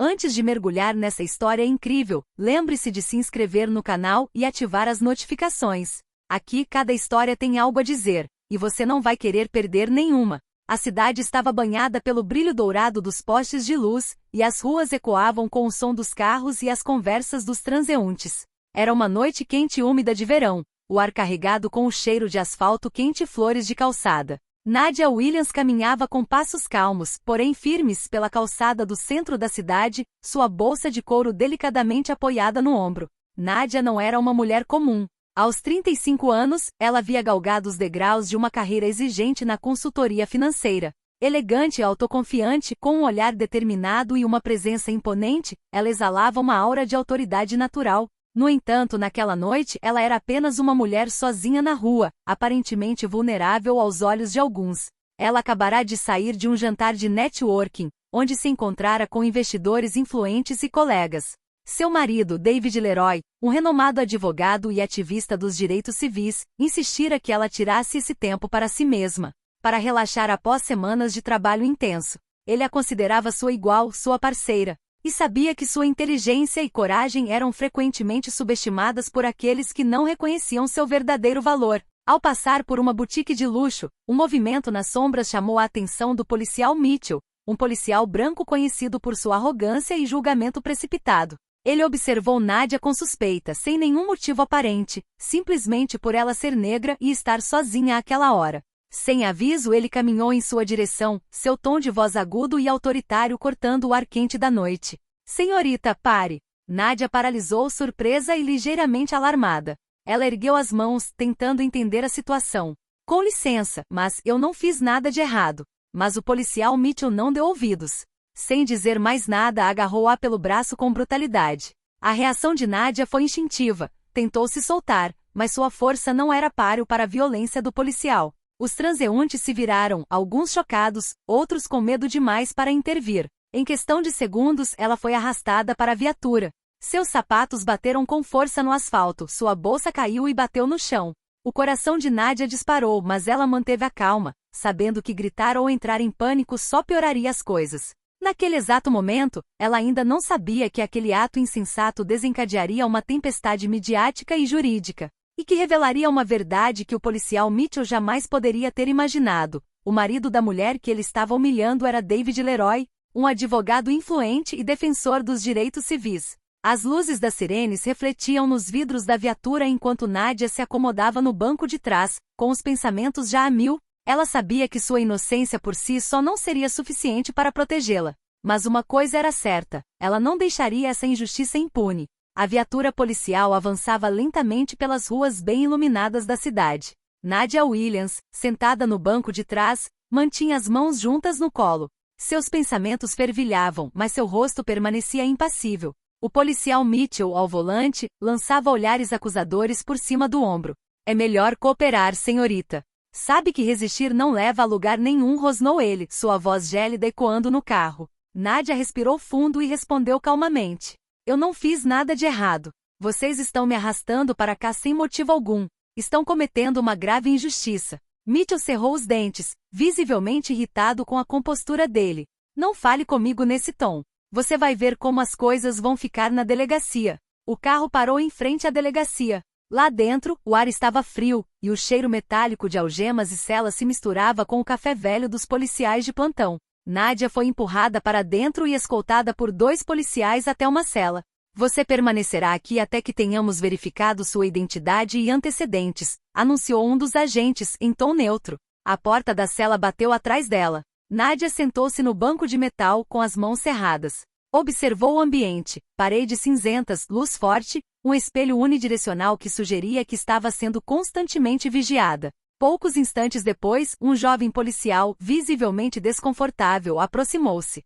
Antes de mergulhar nessa história incrível, lembre-se de se inscrever no canal e ativar as notificações. Aqui cada história tem algo a dizer, e você não vai querer perder nenhuma. A cidade estava banhada pelo brilho dourado dos postes de luz, e as ruas ecoavam com o som dos carros e as conversas dos transeuntes. Era uma noite quente e úmida de verão, o ar carregado com o cheiro de asfalto quente e flores de calçada. Nadia Williams caminhava com passos calmos, porém firmes pela calçada do centro da cidade, sua bolsa de couro delicadamente apoiada no ombro. Nadia não era uma mulher comum. Aos 35 anos, ela havia galgado os degraus de uma carreira exigente na consultoria financeira. Elegante e autoconfiante, com um olhar determinado e uma presença imponente, ela exalava uma aura de autoridade natural. No entanto, naquela noite, ela era apenas uma mulher sozinha na rua, aparentemente vulnerável aos olhos de alguns. Ela acabará de sair de um jantar de networking, onde se encontrara com investidores influentes e colegas. Seu marido, David Leroy, um renomado advogado e ativista dos direitos civis, insistira que ela tirasse esse tempo para si mesma, para relaxar após semanas de trabalho intenso. Ele a considerava sua igual, sua parceira, e sabia que sua inteligência e coragem eram frequentemente subestimadas por aqueles que não reconheciam seu verdadeiro valor. Ao passar por uma boutique de luxo, um movimento nas sombras chamou a atenção do policial Mitchell, um policial branco conhecido por sua arrogância e julgamento precipitado. Ele observou Nadia com suspeita, sem nenhum motivo aparente, simplesmente por ela ser negra e estar sozinha àquela hora. Sem aviso, ele caminhou em sua direção, seu tom de voz agudo e autoritário cortando o ar quente da noite. Senhorita, pare! Nadia paralisou surpresa e ligeiramente alarmada. Ela ergueu as mãos, tentando entender a situação. Com licença, mas eu não fiz nada de errado. Mas o policial Mitchell não deu ouvidos. Sem dizer mais nada, agarrou-a pelo braço com brutalidade. A reação de Nadia foi instintiva, tentou se soltar, mas sua força não era páreo para a violência do policial. Os transeuntes se viraram, alguns chocados, outros com medo demais para intervir. Em questão de segundos, ela foi arrastada para a viatura. Seus sapatos bateram com força no asfalto, sua bolsa caiu e bateu no chão. O coração de Nadia disparou, mas ela manteve a calma, sabendo que gritar ou entrar em pânico só pioraria as coisas. Naquele exato momento, ela ainda não sabia que aquele ato insensato desencadearia uma tempestade midiática e jurídica, e que revelaria uma verdade que o policial Mitchell jamais poderia ter imaginado. O marido da mulher que ele estava humilhando era David Leroy, um advogado influente e defensor dos direitos civis. As luzes das sirenes refletiam nos vidros da viatura enquanto Nadia se acomodava no banco de trás, com os pensamentos já a mil. Ela sabia que sua inocência por si só não seria suficiente para protegê-la. Mas uma coisa era certa, ela não deixaria essa injustiça impune. A viatura policial avançava lentamente pelas ruas bem iluminadas da cidade. Nadia Williams, sentada no banco de trás, mantinha as mãos juntas no colo. Seus pensamentos fervilhavam, mas seu rosto permanecia impassível. O policial Mitchell, ao volante, lançava olhares acusadores por cima do ombro. É melhor cooperar, senhorita. Sabe que resistir não leva a lugar nenhum, rosnou ele, sua voz gélida ecoando no carro. Nadia respirou fundo e respondeu calmamente. Eu não fiz nada de errado. Vocês estão me arrastando para cá sem motivo algum. Estão cometendo uma grave injustiça. Mitchell cerrou os dentes, visivelmente irritado com a compostura dele. Não fale comigo nesse tom. Você vai ver como as coisas vão ficar na delegacia. O carro parou em frente à delegacia. Lá dentro, o ar estava frio, e o cheiro metálico de algemas e celas se misturava com o café velho dos policiais de plantão. Nadia foi empurrada para dentro e escoltada por 2 policiais até uma cela. Você permanecerá aqui até que tenhamos verificado sua identidade e antecedentes, anunciou um dos agentes, em tom neutro. A porta da cela bateu atrás dela. Nadia sentou-se no banco de metal com as mãos cerradas. Observou o ambiente, paredes cinzentas, luz forte, um espelho unidirecional que sugeria que estava sendo constantemente vigiada. Poucos instantes depois, um jovem policial, visivelmente desconfortável, aproximou-se.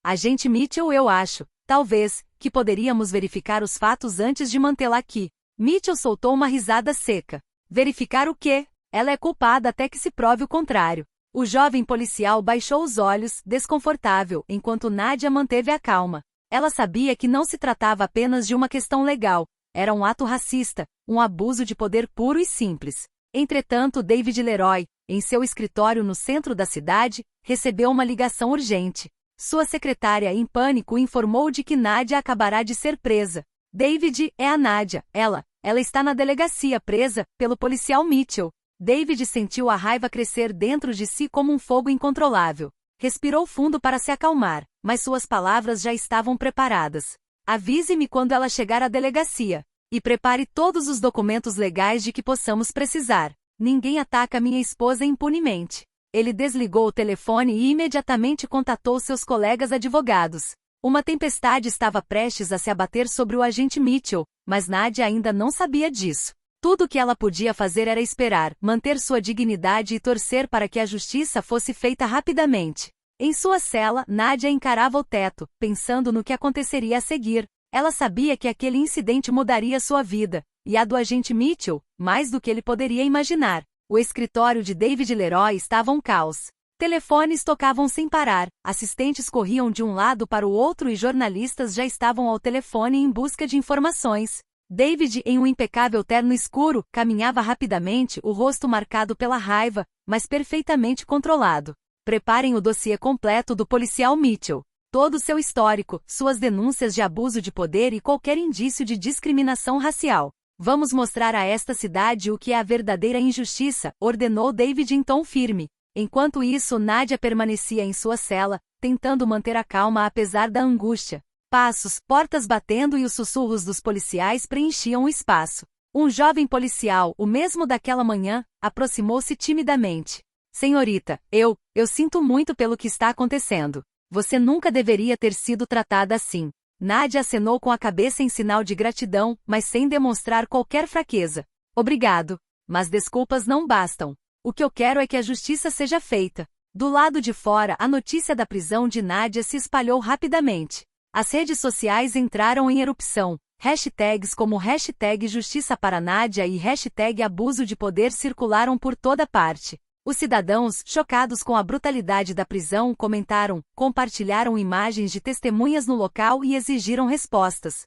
Agente Mitchell, eu acho, talvez, que poderíamos verificar os fatos antes de mantê-la aqui. Mitchell soltou uma risada seca. Verificar o quê? Ela é culpada até que se prove o contrário. O jovem policial baixou os olhos, desconfortável, enquanto Nadia manteve a calma. Ela sabia que não se tratava apenas de uma questão legal. Era um ato racista, um abuso de poder puro e simples. Entretanto, David Leroy, em seu escritório no centro da cidade, recebeu uma ligação urgente. Sua secretária, em pânico, informou de que Nadia acabará de ser presa. David, é a Nadia. Ela está na delegacia presa pelo policial Mitchell. David sentiu a raiva crescer dentro de si como um fogo incontrolável. Respirou fundo para se acalmar, mas suas palavras já estavam preparadas. Avise-me quando ela chegar à delegacia. E prepare todos os documentos legais de que possamos precisar. Ninguém ataca minha esposa impunemente. Ele desligou o telefone e imediatamente contatou seus colegas advogados. Uma tempestade estava prestes a se abater sobre o agente Mitchell, mas Nadia ainda não sabia disso. Tudo o que ela podia fazer era esperar, manter sua dignidade e torcer para que a justiça fosse feita rapidamente. Em sua cela, Nadia encarava o teto, pensando no que aconteceria a seguir. Ela sabia que aquele incidente mudaria sua vida, e a do agente Mitchell, mais do que ele poderia imaginar. O escritório de David Leroy estava um caos. Telefones tocavam sem parar, assistentes corriam de um lado para o outro e jornalistas já estavam ao telefone em busca de informações. David, em um impecável terno escuro, caminhava rapidamente, o rosto marcado pela raiva, mas perfeitamente controlado. Preparem o dossiê completo do policial Mitchell. Todo o seu histórico, suas denúncias de abuso de poder e qualquer indício de discriminação racial. Vamos mostrar a esta cidade o que é a verdadeira injustiça, ordenou David em tom firme. Enquanto isso, Nadia permanecia em sua cela, tentando manter a calma apesar da angústia. Passos, portas batendo e os sussurros dos policiais preenchiam o espaço. Um jovem policial, o mesmo daquela manhã, aproximou-se timidamente. Senhorita, eu sinto muito pelo que está acontecendo. Você nunca deveria ter sido tratada assim. Nadia acenou com a cabeça em sinal de gratidão, mas sem demonstrar qualquer fraqueza. Obrigado. Mas desculpas não bastam. O que eu quero é que a justiça seja feita. Do lado de fora, a notícia da prisão de Nadia se espalhou rapidamente. As redes sociais entraram em erupção. Hashtags como hashtag Justiça para Nadia e hashtag Abuso de Poder circularam por toda parte. Os cidadãos, chocados com a brutalidade da prisão, comentaram, compartilharam imagens de testemunhas no local e exigiram respostas.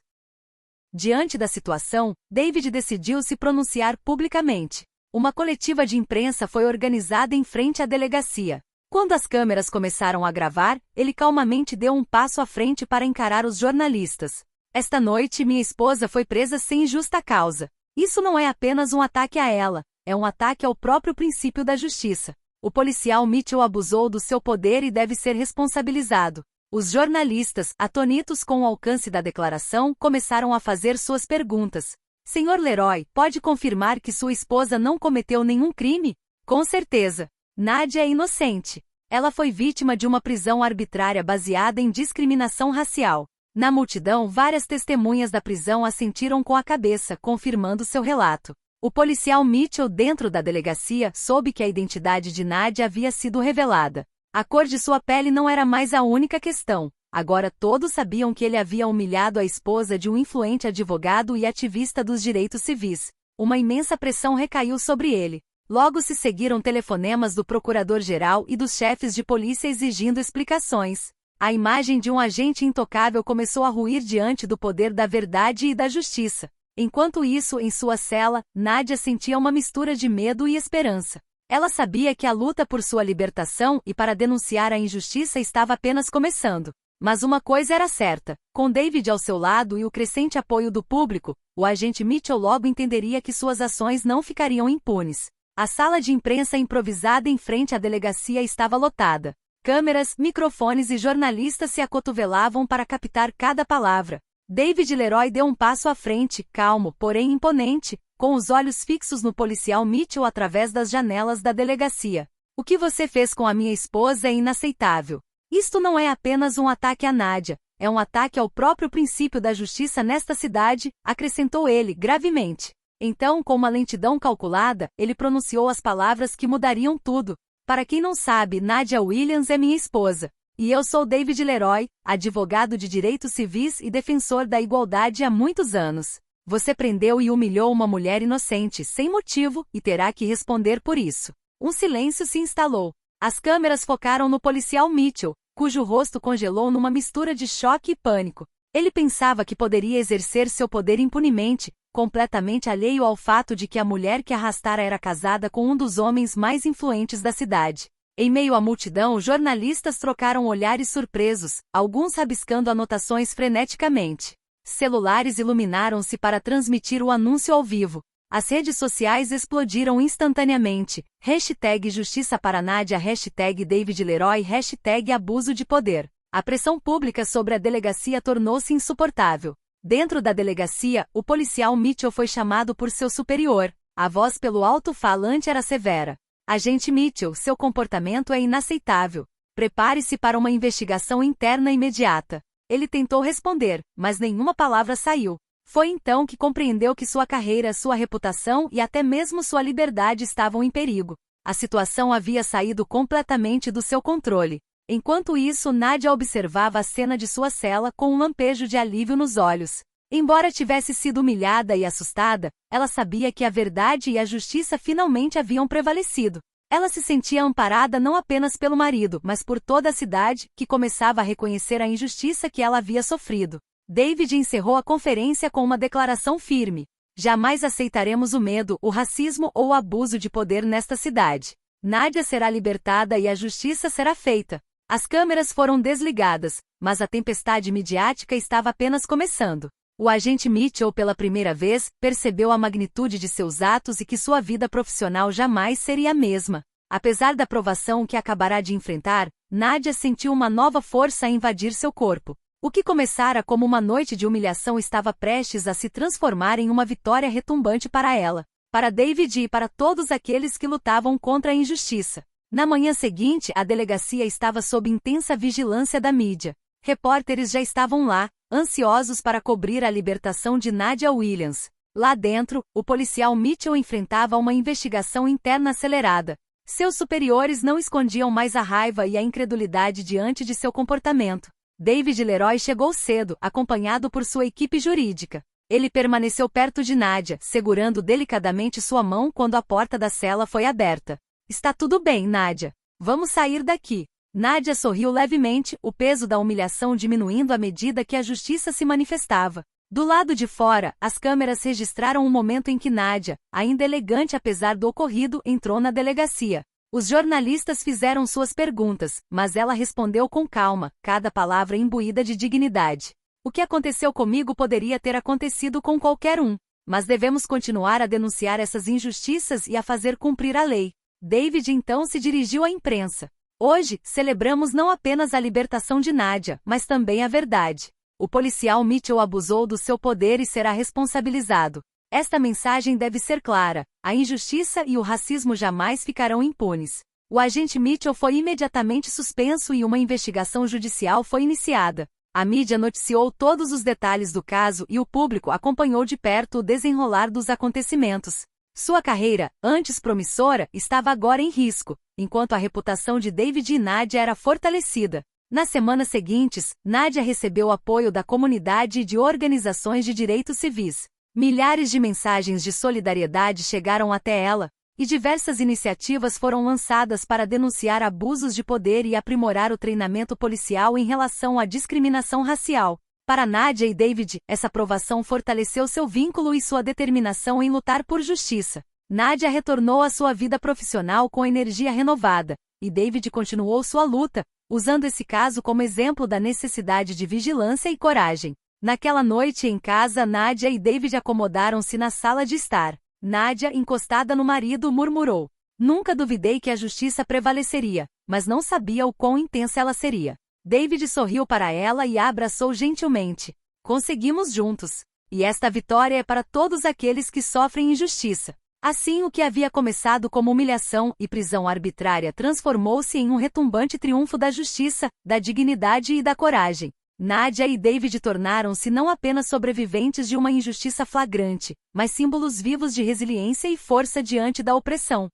Diante da situação, David decidiu se pronunciar publicamente. Uma coletiva de imprensa foi organizada em frente à delegacia. Quando as câmeras começaram a gravar, ele calmamente deu um passo à frente para encarar os jornalistas. Esta noite minha esposa foi presa sem justa causa. Isso não é apenas um ataque a ela. É um ataque ao próprio princípio da justiça. O policial Mitchell abusou do seu poder e deve ser responsabilizado. Os jornalistas, atônitos com o alcance da declaração, começaram a fazer suas perguntas. Senhor Leroy, pode confirmar que sua esposa não cometeu nenhum crime? Com certeza. Nadia é inocente. Ela foi vítima de uma prisão arbitrária baseada em discriminação racial. Na multidão, várias testemunhas da prisão assentiram com a cabeça, confirmando seu relato. O policial Mitchell dentro da delegacia soube que a identidade de Nadia havia sido revelada. A cor de sua pele não era mais a única questão. Agora todos sabiam que ele havia humilhado a esposa de um influente advogado e ativista dos direitos civis. Uma imensa pressão recaiu sobre ele. Logo se seguiram telefonemas do procurador-geral e dos chefes de polícia exigindo explicações. A imagem de um agente intocável começou a ruir diante do poder da verdade e da justiça. Enquanto isso, em sua cela, Nadia sentia uma mistura de medo e esperança. Ela sabia que a luta por sua libertação e para denunciar a injustiça estava apenas começando. Mas uma coisa era certa, com David ao seu lado e o crescente apoio do público, o agente Mitchell logo entenderia que suas ações não ficariam impunes. A sala de imprensa improvisada em frente à delegacia estava lotada. Câmeras, microfones e jornalistas se acotovelavam para captar cada palavra. David Leroy deu um passo à frente, calmo, porém imponente, com os olhos fixos no policial Mitchell através das janelas da delegacia. O que você fez com a minha esposa é inaceitável. Isto não é apenas um ataque a Nadia, é um ataque ao próprio princípio da justiça nesta cidade, acrescentou ele, gravemente. Então, com uma lentidão calculada, ele pronunciou as palavras que mudariam tudo. Para quem não sabe, Nadia Williams é minha esposa. E eu sou David Leroy, advogado de direitos civis e defensor da igualdade há muitos anos. Você prendeu e humilhou uma mulher inocente, sem motivo, e terá que responder por isso. Um silêncio se instalou. As câmeras focaram no policial Mitchell, cujo rosto congelou numa mistura de choque e pânico. Ele pensava que poderia exercer seu poder impunemente, completamente alheio ao fato de que a mulher que arrastara era casada com um dos homens mais influentes da cidade. Em meio à multidão, jornalistas trocaram olhares surpresos, alguns rabiscando anotações freneticamente. Celulares iluminaram-se para transmitir o anúncio ao vivo. As redes sociais explodiram instantaneamente. Hashtag Justiça para Nádia, hashtag David Leroy, hashtag Abuso de Poder. A pressão pública sobre a delegacia tornou-se insuportável. Dentro da delegacia, o policial Mitchell foi chamado por seu superior. A voz pelo alto-falante era severa. Agente Mitchell, seu comportamento é inaceitável. Prepare-se para uma investigação interna imediata. Ele tentou responder, mas nenhuma palavra saiu. Foi então que compreendeu que sua carreira, sua reputação e até mesmo sua liberdade estavam em perigo. A situação havia saído completamente do seu controle. Enquanto isso, Nádia observava a cena de sua cela com um lampejo de alívio nos olhos. Embora tivesse sido humilhada e assustada, ela sabia que a verdade e a justiça finalmente haviam prevalecido. Ela se sentia amparada não apenas pelo marido, mas por toda a cidade, que começava a reconhecer a injustiça que ela havia sofrido. David encerrou a conferência com uma declaração firme. Jamais aceitaremos o medo, o racismo ou o abuso de poder nesta cidade. Nádia será libertada e a justiça será feita. As câmeras foram desligadas, mas a tempestade midiática estava apenas começando. O agente Mitchell, pela primeira vez, percebeu a magnitude de seus atos e que sua vida profissional jamais seria a mesma. Apesar da provação que acabará de enfrentar, Nádia sentiu uma nova força a invadir seu corpo. O que começara como uma noite de humilhação estava prestes a se transformar em uma vitória retumbante para ela, para David e para todos aqueles que lutavam contra a injustiça. Na manhã seguinte, a delegacia estava sob intensa vigilância da mídia. Repórteres já estavam lá, ansiosos para cobrir a libertação de Nádia Williams. Lá dentro, o policial Mitchell enfrentava uma investigação interna acelerada. Seus superiores não escondiam mais a raiva e a incredulidade diante de seu comportamento. David Leroy chegou cedo, acompanhado por sua equipe jurídica. Ele permaneceu perto de Nádia, segurando delicadamente sua mão quando a porta da cela foi aberta. Está tudo bem, Nádia. Vamos sair daqui. Nádia sorriu levemente, o peso da humilhação diminuindo à medida que a justiça se manifestava. Do lado de fora, as câmeras registraram o momento em que Nádia, ainda elegante apesar do ocorrido, entrou na delegacia. Os jornalistas fizeram suas perguntas, mas ela respondeu com calma, cada palavra imbuída de dignidade. O que aconteceu comigo poderia ter acontecido com qualquer um, mas devemos continuar a denunciar essas injustiças e a fazer cumprir a lei. David então se dirigiu à imprensa. Hoje, celebramos não apenas a libertação de Nádia, mas também a verdade. O policial Mitchell abusou do seu poder e será responsabilizado. Esta mensagem deve ser clara: a injustiça e o racismo jamais ficarão impunes. O agente Mitchell foi imediatamente suspenso e uma investigação judicial foi iniciada. A mídia noticiou todos os detalhes do caso e o público acompanhou de perto o desenrolar dos acontecimentos. Sua carreira, antes promissora, estava agora em risco, enquanto a reputação de David e Nádia era fortalecida. Nas semanas seguintes, Nádia recebeu apoio da comunidade e de organizações de direitos civis. Milhares de mensagens de solidariedade chegaram até ela, e diversas iniciativas foram lançadas para denunciar abusos de poder e aprimorar o treinamento policial em relação à discriminação racial. Para Nádia e David, essa aprovação fortaleceu seu vínculo e sua determinação em lutar por justiça. Nádia retornou à sua vida profissional com energia renovada, e David continuou sua luta, usando esse caso como exemplo da necessidade de vigilância e coragem. Naquela noite em casa, Nádia e David acomodaram-se na sala de estar. Nádia, encostada no marido, murmurou: "Nunca duvidei que a justiça prevaleceria, mas não sabia o quão intensa ela seria." David sorriu para ela e a abraçou gentilmente. "Conseguimos juntos. E esta vitória é para todos aqueles que sofrem injustiça." Assim, o que havia começado como humilhação e prisão arbitrária transformou-se em um retumbante triunfo da justiça, da dignidade e da coragem. Nádia e David tornaram-se não apenas sobreviventes de uma injustiça flagrante, mas símbolos vivos de resiliência e força diante da opressão.